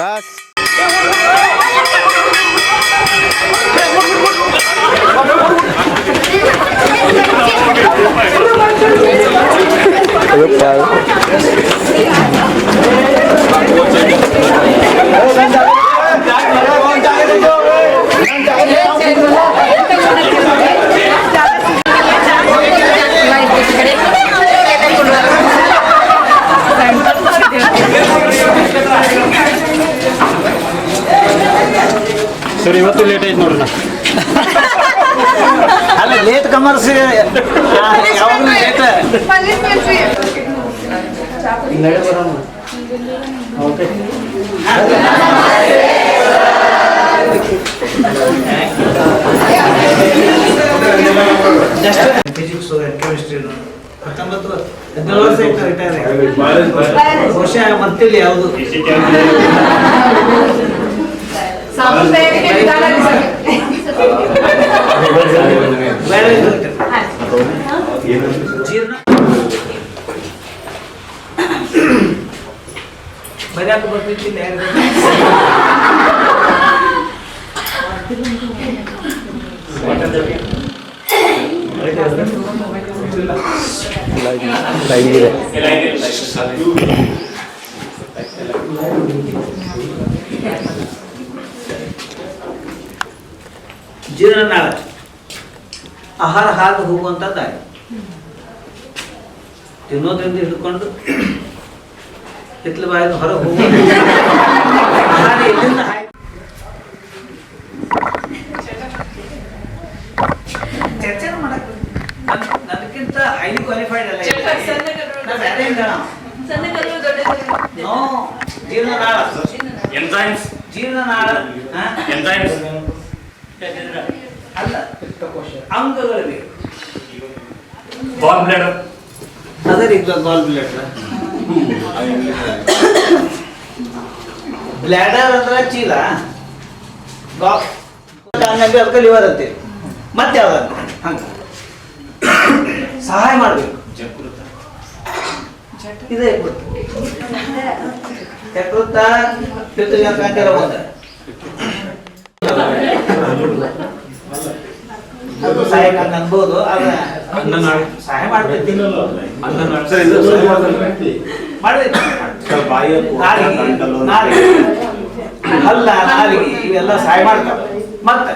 बस ಸರ್ ಇವತ್ತು ಲೇಟ್ ಆಯ್ತು ನೋಡ್ರಿ ಅಲ್ಲ ಲೇಟ್ ಕಮರ್ಸ್ ಯಾವಾಗಲೂ late okay just physics chemistry 19 ವರ್ಷ ಆಯ್ತು ರಿಟೈರ್ ಬಹುಶಃ ಮತ್ತಿಲ್ಲ ಯಾವುದು ಜೀರ್ಣ ಬಜಾಕ್ ಬರ್ತಿಲ್ಲ ಜೀರ್ಣನಾಳ ಆಹಾರ ಹಾದು ಹೋಗುವಂಥದ್ದಾಗಿ ತಿನ್ನೋದ್ರಿಂದ ಹಿಡ್ಕೊಂಡು ಹಿತ್ಲ ಬಾಯಿಗೆ ಹೊರಗೆ ಹೋಗುವ ಆಹಾರ ಎಲ್ಲಿಂದ ಚರ್ಚೆ ಮಾಡಕ್ಕೆ ನನಗಿಂತ ಹೈಲಿ ಕ್ವಾಲಿಫೈಡ್ ಅಲ್ಲ ನೋ ಜೀರ್ಣನಾಳ ಎಂಜೈಮ್ಸ್ ಜೀರ್ಣನಾಳ ಎಂಜೈಮ್ಸ್ ಅಲ್ಲ ಅಂಗಗಳಿವೆ ಬಾಲ್ ಬ್ಲಾಡರ್ ಅದೇ ರೀತಿ ಬಾಲ್ ಬ್ಲಾಡರ್ ಬ್ಲಾಡರ್ ಅಂದ್ರೆ ಚೀಲ ಅದಕ್ಕೆ ಲಿವರ್ ಅಂತೀವಿ ಮತ್ತೆ ಯಾವ್ದಂತ ಹಂಗ ಸಹಾಯ ಮಾಡ್ಬೇಕು ಇದೇ ಯಕೃತ ಪಿತೃಜನಕಾಂಗರ ಒಂದ ಅದು ಸಹಾಯಕ ಅನ್ಬೋದು ಆದ್ರೆ ಸಹಾಯ ಮಾಡ್ತೈತಿ ಅಲ್ಲ ನಾಲಿಗೆ ಇವೆಲ್ಲ ಸಹಾಯ ಮಾಡ್ತಾವೆ ಮತ್ತೆ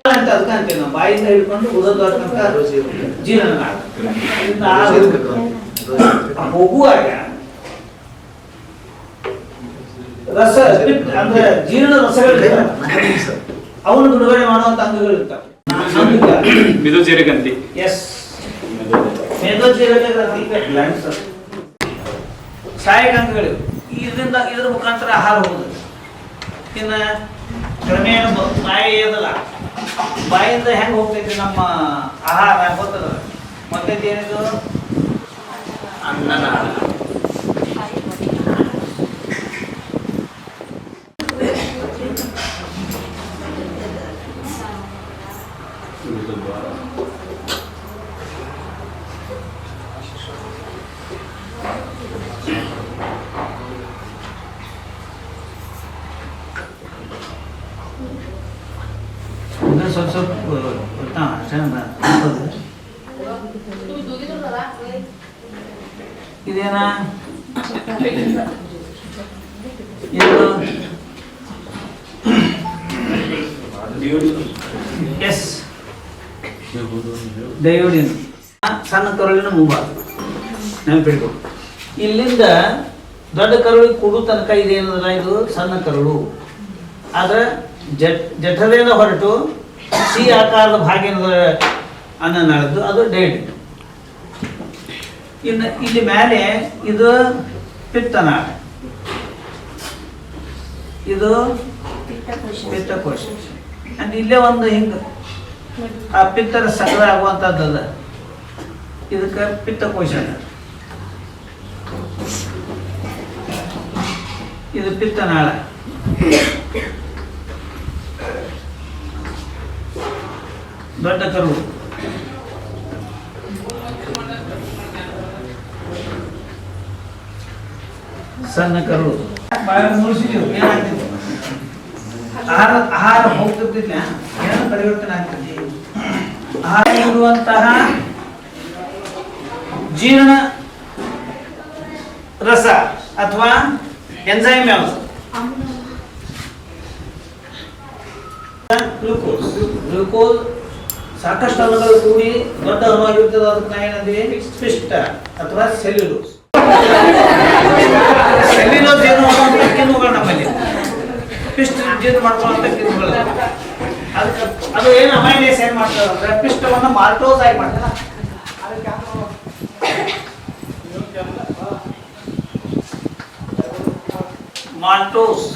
ಅಂತ ಅದಕ್ಕೆ ಅಂತೀವಿ ನಾವು ಬಾಯಿಂದ ಹಿಡ್ಕೊಂಡು ಉದದ ತನಕ ಜೀರ್ಣನಾಳ ಹೋಗುವಾಗ ರಸ ಅಂದ್ರೆ ಜೀರ್ಣ ರಸಗಳಿವೆ ಅವನು ಬಿಡುಗಡೆ ಮಾಡುವಂತ ಅಂಗಗಳು ಇರ್ತಾವೆ ಮಿದುಜೀರ ಗ್ರಂಥಿ ಎಸ್ ಮೇದೋಜೀರ ಗ್ರಂಥಿ ಸಹಾಯಕ ಅಂಗಗಳು ಇದರಿಂದ ಇದರ ಮುಖಾಂತರ ಆಹಾರ ಹೋಗುದು ಇನ್ನ ಕ್ರಮೇಣ ಬಾಯಿ ಏದಲ್ಲ ಬಾಯಿಂದ ಹೆಂಗೆ ಹೋಗ್ತೈತಿ ನಮ್ಮ ಆಹಾರ ಗೊತ್ತದ ಮತ್ತೆ ಏನಿದು ಅನ್ನನಾಳ ಸ್ವಲ್ಪ ಇದೇನಾ ಎಸ್ ಡಯೋಡಿನ್ ಸಣ್ಣ ಕರುಳಿನ ಮುಂಭಾಗ ನೆನಪಿಡ್ಬೇಕು ಇಲ್ಲಿಂದ ದೊಡ್ಡ ಕರುಳಿಗೆ ಕೂಡು ತನಕ ಇದೇನಲ್ಲ ಇದು ಸಣ್ಣ ಕರುಳು ಆದ್ರೆ ಜಠರದಿಂದ ಹೊರಟು ಸಿ ಆಕಾರದ ಭಾಗ ಏನದ ಅನ್ನನಾಳದ್ದು ಅದು ಡೈಟ್. ಇನ್ನು ಇಲ್ಲಿ ಮೇಲೆ ಇದು ಪಿತ್ತನಾಳ, ಇದು ಪಿತ್ತಕೋಶ. ಅಂಡ್ ಇಲ್ಲೇ ಒಂದು ಹಿಂಗೆ ಆ ಪಿತ್ತರ ಸಂಗ್ರಹ ಆಗುವಂಥದ್ದು ಅದ, ಇದಕ್ಕೆ ಪಿತ್ತಕೋಶ. ಇದು ಪಿತ್ತನಾಳ. ದೊಡ್ಡ ಕರುಳು, ಸಣ್ಣ ಕರುಳು. ಆಹಾರ ಹೋಗ್ತಿರ್ತಿಲ್ಲ, ಏನು ಪರಿವರ್ತನೆ ಆಗ್ತದೆ. ಆಹಾರ ಇರುವಂತಹ ಜೀರ್ಣ ರಸ ಅಥವಾ ಎಂಜೈಮ್ ಯಾವುದು? ಗ್ಲೂಕೋಸ್ ಸಾಕಷ್ಟು ಅಣುಗಳು ಕೂಡಿ ದೊಡ್ಡ ಅಣುವಾಗಿರ್ತದೆ. ಅದಕ್ಕೆ ನಾವು ಏನಂತೀವಿ? ಪಿಷ್ಟ ಅಥವಾ ಸೆಲ್ಯುಲೋಸ್. ಸೆಲ್ಯುಲೋಸ್ ಏನು ಮಾಡುವಂತ ಕಿಣ್ವಗಳು ನಮ್ಮಲ್ಲಿ, ಪಿಷ್ಟ ಜೀರ್ಣ ಮಾಡ್ಕೊಳ್ಳುವಂತ ಕಿಣ್ವಗಳು. ಅದಕ್ಕೆ ಅದು ಏನು ಅಮೈನೇಸ್ ಏನ್ ಮಾಡ್ತಾರೆ ಅಂದ್ರೆ ಪಿಷ್ಟವನ್ನು ಮಾಲ್ಟೋಸ್ ಆಗಿ ಮಾಡ್ತಾರೆ. ಮಾಲ್ಟೋಸ್.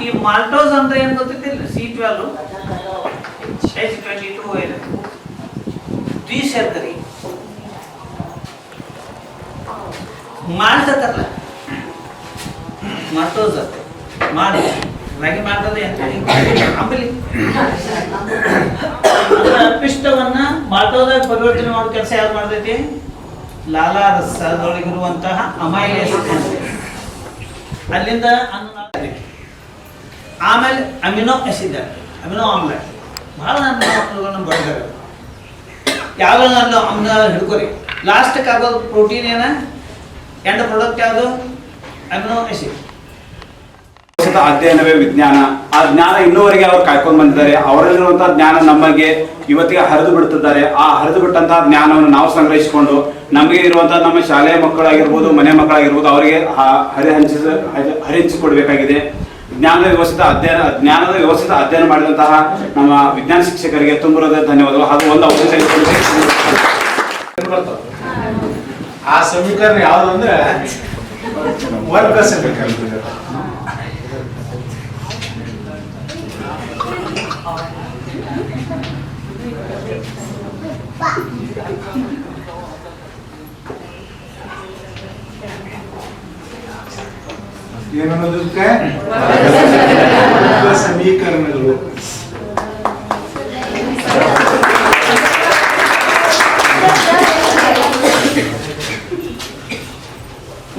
ಈ ಮಾಲ್ಟೋಸ್ ಅಂದ್ರೆ ಏನ್ ಗೊತ್ತಿಲ್ಲ? C12 H22 ದ್ವಿಸರ್ಗರಿ ಮಾಲ್ಟ್ ಅತ್ತಲ್ಲ, ಮಾಲ್ಟೋಸ್ ಅಂತ ಮಾಡಿ ರಾಗಿ ಮಾಡ್ತದೆ ಆಂಬಲಿ. ಪಿಷ್ಟವನ್ನ ಮಾಲ್ಟೋದಾಗ ಪರಿವರ್ತನೆ ಮಾಡೋ ಕೆಲಸ ಯಾರು ಮಾಡ್ತೈತಿ? ಲಾಲಾರಸದೊಳಗಿರುವಂತಹ ಅಮೈಲೇಸ್ ಅಲ್ಲಿಂದ ಆಮೇಲೆ ಅಮಿನೋ ಆಸಿಡ್, ಅಮಿನೋ ಆಮ್ಲ. ಬಹಳ ನನ್ನ ಬಡ್ತಾರೆ ಯಾವ ಅಮ್ಲ ಹಿಡ್ಕೊರಿ. ಲಾಸ್ಟ್ಗೆ ಆಗೋದು ಪ್ರೋಟೀನ್ ಏನ, ಎಂಡ್ ಪ್ರಾಡಕ್ಟ್ ಯಾವುದು? Amino acid. ಅಧ್ಯಯನವೇ ವಿಜ್ಞಾನ. ಆ ಜ್ಞಾನ ಇನ್ನೂವರೆಗೆ ಅವರು ಕಾಯ್ಕೊಂಡು ಬಂದಿದ್ದಾರೆ. ಅವರಲ್ಲಿರುವಂತಹ ಜ್ಞಾನ ನಮಗೆ ಇವತ್ತಿಗೆ ಹರಿದು ಬಿಡುತ್ತಿದ್ದಾರೆ. ಆ ಹರಿದು ಬಿಟ್ಟಂತಹ ಜ್ಞಾನವನ್ನು ನಾವು ಸಂಗ್ರಹಿಸಿಕೊಂಡು ನಮಗೆ ಇರುವಂತಹ ನಮ್ಮ ಶಾಲೆಯ ಮಕ್ಕಳಾಗಿರ್ಬೋದು, ಮನೆ ಮಕ್ಕಳಾಗಿರ್ಬೋದು, ಅವರಿಗೆ ಹರಿಸಿಕೊಡ್ಬೇಕಾಗಿದೆ. ಜ್ಞಾನದ ವ್ಯವಸ್ಥಿತ ಅಧ್ಯಯನ ಮಾಡಿದಂತಹ ನಮ್ಮ ವಿಜ್ಞಾನ ಶಿಕ್ಷಕರಿಗೆ ತುಂಬ ಧನ್ಯವಾದಗಳು. ಹಾಗೂ ಒಂದು ಅವಕಾಶ ಆ ಸಮೀಕರಣ ಯಾವುದು ಅಂದ್ರೆ ವರ್ಗ ಸಮೀಕರಣ. ಏನನ್ನೋದಕ್ಕೆ ವರ್ಗ ಸಮೀಕರಣಗಳು.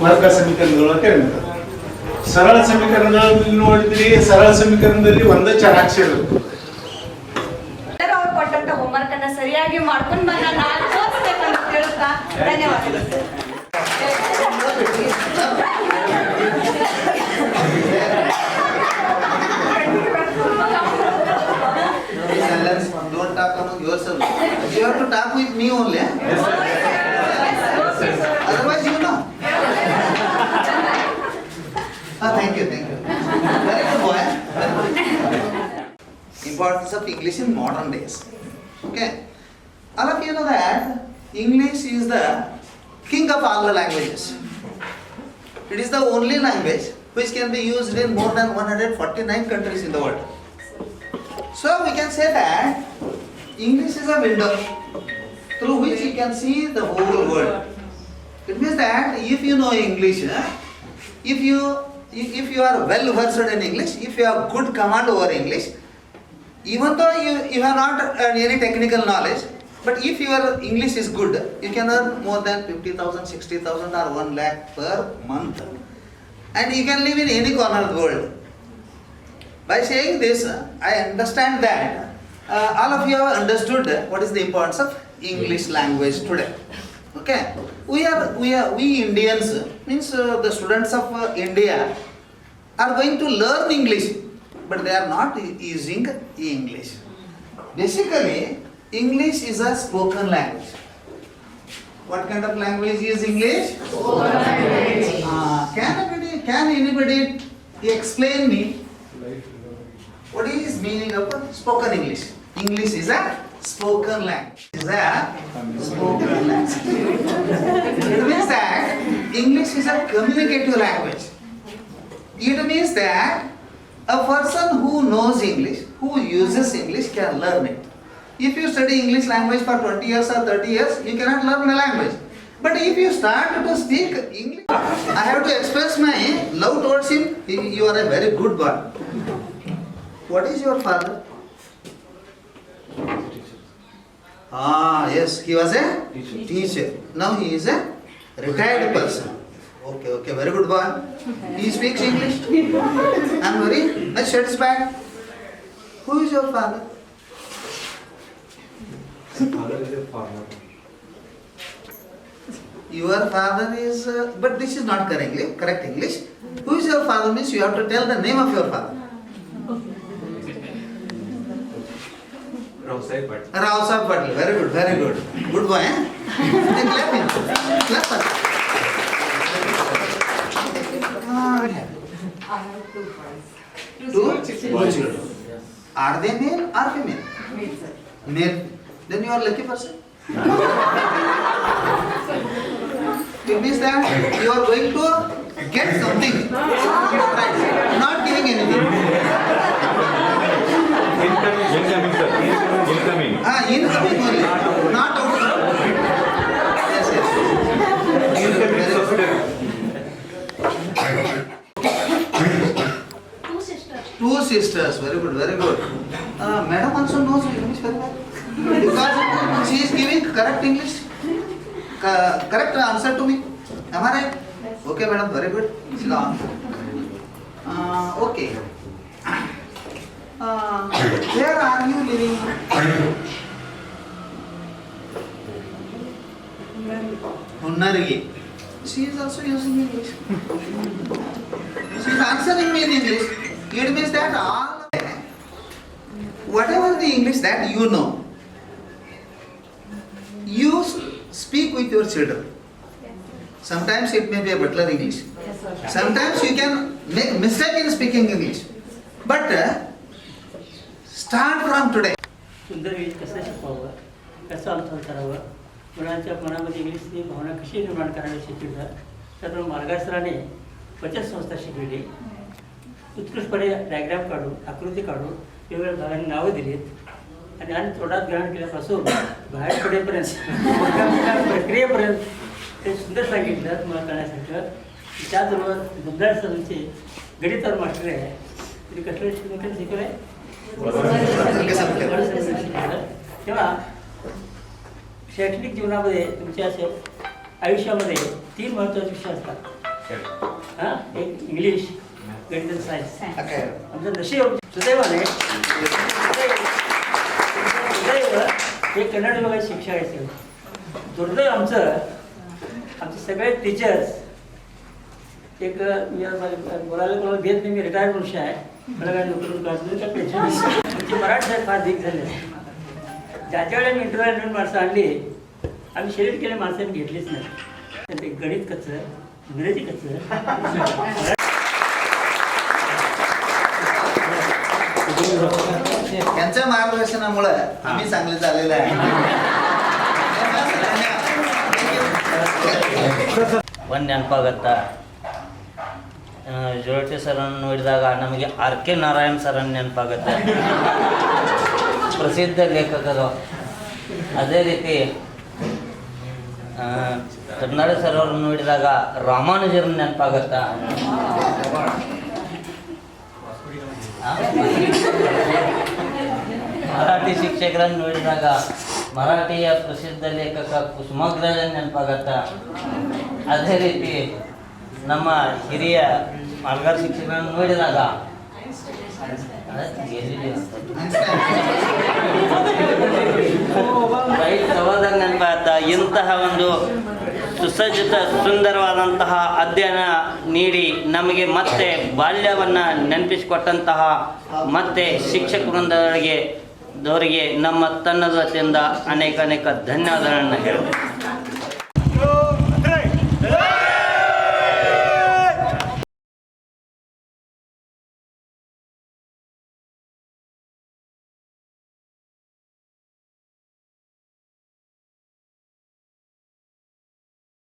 ವರ್ಗ ಸಮೀಕರಣಗಳು ಅಂತ ಹೇಳ್ತಾರೆ. ಸರಳ ಸಮೀಕರಣಗಳಲ್ಲಿ ನೋಡಿದ್ರಿ, ಸರಳ ಸಮೀಕರಣದಲ್ಲಿ ಒಂದೇ ಚರಾಕ್ಷರ ಇರುತ್ತೆ. ಅವ್ರು ಕೊಟ್ಟಂತ ಹೋಮ್ವರ್ಕ್ ಅನ್ನ ಸರಿಯಾಗಿ ಮಾಡ್ಕೊಂಡು ಬಂದ ನಾನು ತೋರಿಸ್ಬೇಕಂತ ಹೇಳುತ್ತಾ ಧನ್ಯವಾದಗಳು. Don't talk among yourself. You have to talk with me only. Otherwise, you know. Thank you. Very good boy. Importance of English in modern days. Okay. All of you know that English is the king of all the languages. It is the only language which can be used in more than 149 countries in the world. So we can say that English is a window through which you can see the whole world. It means that if you know English, if you are well versed in English, if you have good command over English, even though you have not any technical knowledge, but if your English is good, you can earn more than 50,000, 60,000 or 1 lakh per month. And you can live in any corner of the world. By saying this, I understand that all of you have understood what is the importance of English language today. Okay, we Indians, means the students of India are going to learn English, but they are not using English. Basically, English is a spoken language. What kind of language is English? Spoken language. Can anybody explain me what is meaning of spoken English? English is a spoken language. Is a spoken language. It means that English is a communicative language. It means that a person who knows English, who uses English, can learn it. If you study English language for 20 years or 30 years, you cannot learn the language. But if you start to speak English, I have to express my love towards him. You are a very good boy. What is your father? Yes, he was a teacher. Now he is a retired person. Okay, very good boy. He speaks English. I'm very much satisfied. Who is your father? Your father is, but this is not correct English. Who is your father means you have to tell the name of your father. Rao Sahib Patil. Very good. Good boy, eh? Then clap him. Clap for him. I have 2 boys. Two children. Are they male or female? Male, sir. Male. Then you are lucky person. It means that you are going to get something. Right. Not giving anything. Incoming only. Not outgoing. Yes. Two sisters. Very good. Madam also knows English very well. Because she is giving correct English. Correct answer to me. Am I right? Okay, madam. Very good. Sit down. Okay. Where are you living? Hunnarigi. She is also using English. She is answering me in English. It means that all, whatever the English that you know, you speak with your children. Sometimes it may be a butler English. Yes, sir. Sometimes you can make mistake in speaking English. But start from today. सुंदर English कसं शिकवावं, कसं अंतर करावं, मुलांच्या मनामध्ये इंग्लिशची भावना कशी निर्माण करावी शिकवलं. तर मार्गदर्शनाने बचत संस्था शिकवली. उत्कृष्टपणे डायग्राम काढून, आकृती काढून वेगवेगळ्या भागांनी नावं दिलीत आणि तोंडात ग्रहण केल्यापासून बाहेर पडेपर्यंत प्रक्रियेपर्यंत ते सुंदर सांगितलं मला करण्यासारखं. त्याचबरोबर मुद्दार सरांचे गणितावर मास्टर आहे. तरी कसलं शिकवलं आहे तेव्हा शैक्षणिक जीवनामध्ये तुमच्या आयुष्यामध्ये 3 महत्त्वाचे विषय असतात. एक इंग्लिश, गणित आणि सायन्स. आमचं नशीब सुदैवाने हे कन्नड विभागाचे शिक्षक आहेत. दुर्दैव आमचे सगळे टीचर्स एक बोलायला कोणाला भेट नाही. मी रिटायर्ड मनुष्य आहे. मला काय नोकरी पेन्शन मराठी साहेब फार दिग झाले. ज्याच्या वेळेला मी इंटरव्ह्यू माणसं आणली, आम्ही सिलेक्ट केले माणसांनी घेतलीच नाही. ते गणित कसं, इंग्रजी कसं, यांच्या मार्गदर्शनामुळे आम्ही चांगले झालेले आहे. ಒಂದು ನೆನಪಾಗತ್ತಾ, ಜೋಳಟಿ ಸರನ್ನು ನೋಡಿದಾಗ ನಮಗೆ ಆರ್ ಕೆ ನಾರಾಯಣ್ ಸರನ್ನು ನೆನಪಾಗತ್ತೆ, ಪ್ರಸಿದ್ಧ ಲೇಖಕರು. ಅದೇ ರೀತಿ ಕನ್ನಡ ಸರ್ ಅವ್ರನ್ನ ನೋಡಿದಾಗ ರಾಮಾನುಜರನ್ನ ನೆನಪಾಗತ್ತಾ. ಮರಾಠಿ ಶಿಕ್ಷಕರನ್ನು ನೋಡಿದಾಗ ಮರಾಠಿಯ ಪ್ರಸಿದ್ಧ ಲೇಖಕ ಕುಸುಮಾಗ್ರಜನ್ ನೆನಪಾಗತ್ತ. ಅದೇ ರೀತಿ ನಮ್ಮ ಹಿರಿಯ ಮಾರ್ಗ ಶಿಕ್ಷಕರನ್ನು ನೋಡಿದಾಗ ರೈಟ್ ಸಹೋದರ ನೆನಪಾಗತ್ತ. ಇಂತಹ ಒಂದು ಸುಸಜ್ಜಿತ ಸುಂದರವಾದಂತಹ ಅಧ್ಯಯನ ನೀಡಿ ನಮಗೆ ಮತ್ತೆ ಬಾಲ್ಯವನ್ನು ನೆನಪಿಸಿಕೊಟ್ಟಂತಹ ಮತ್ತೆ ಶಿಕ್ಷಕ ವೃಂದದವರಿಗೆ ನಮ್ಮ ತನ್ನದ ವತಿಯಿಂದ ಅನೇಕ ಧನ್ಯವಾದಗಳನ್ನು ಹೇಳ್ತೇವೆ.